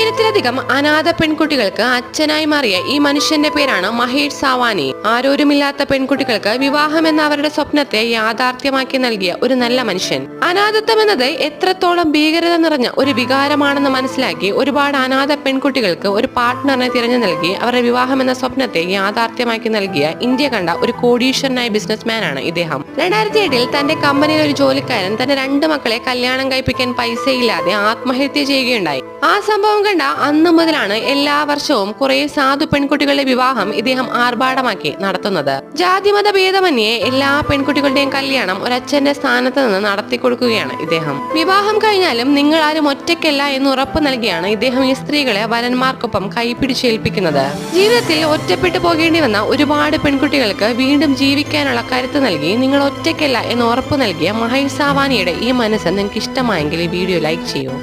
ആയിരത്തിലധികം അനാഥ പെൺകുട്ടികൾക്ക് അച്ഛനായി മാറിയ ഈ മനുഷ്യന്റെ പേരാണ് മഹേഷ് സാവാനി. ആരോരുമില്ലാത്ത പെൺകുട്ടികൾക്ക് വിവാഹം എന്ന അവരുടെ സ്വപ്നത്തെ യാഥാർത്ഥ്യമാക്കി നൽകിയ ഒരു നല്ല മനുഷ്യൻ. അനാഥത്വം എന്നത് എത്രത്തോളം ഭീകരത നിറഞ്ഞ ഒരു വികാരമാണെന്ന് മനസ്സിലാക്കി ഒരുപാട് അനാഥ പെൺകുട്ടികൾക്ക് ഒരു പാർട്ട്ണറിനെ തിരഞ്ഞു നൽകി അവരുടെ വിവാഹം എന്ന സ്വപ്നത്തെ യാഥാർത്ഥ്യമാക്കി നൽകിയ ഇന്ത്യ കണ്ട ഒരു കോടീശ്വരനായ ബിസിനസ്മാനാണ് ഇദ്ദേഹം. 2007 തന്റെ കമ്പനിയിലെ ഒരു ജോലിക്കാരൻ തന്റെ 2 മക്കളെ കല്യാണം കഴിപ്പിക്കാൻ പൈസയില്ലാതെ ആത്മഹത്യ ചെയ്യുകയുണ്ടായി. ആ സംഭവം കണ്ട അന്നു മുതലാണ് എല്ലാ വർഷവും കുറെ സാധു പെൺകുട്ടികളുടെ വിവാഹം ഇദ്ദേഹം ആർഭാടമാക്കി നടത്തുന്നത്. ജാതിമത ഭേദമന്യേ എല്ലാ പെൺകുട്ടികളുടെയും കല്യാണം ഒരച്ഛന്റെ സ്ഥാനത്ത് നിന്ന് നടത്തി കൊടുക്കുകയാണ് ഇദ്ദേഹം. വിവാഹം കഴിഞ്ഞാലും നിങ്ങൾ ആരും ഒറ്റയ്ക്കല്ല എന്ന് ഉറപ്പ് നൽകിയാണ് ഇദ്ദേഹം ഈ സ്ത്രീകളെ വരന്മാർക്കൊപ്പം കൈപിടിച്ചേൽപ്പിക്കുന്നത്. ജീവിതത്തിൽ ഒറ്റപ്പെട്ടു പോകേണ്ടി വന്ന ഒരുപാട് പെൺകുട്ടികൾക്ക് വീണ്ടും ജീവിക്കാനുള്ള കരുത്ത് നൽകി നിങ്ങൾ ഒറ്റയ്ക്കല്ല എന്ന് ഉറപ്പ് നൽകിയ മഹേഷ് സാവാനിയുടെ ഈ മനസ്സ് നിങ്ങൾക്ക് ഇഷ്ടമായെങ്കിൽ ഈ വീഡിയോ ലൈക്ക് ചെയ്യൂ.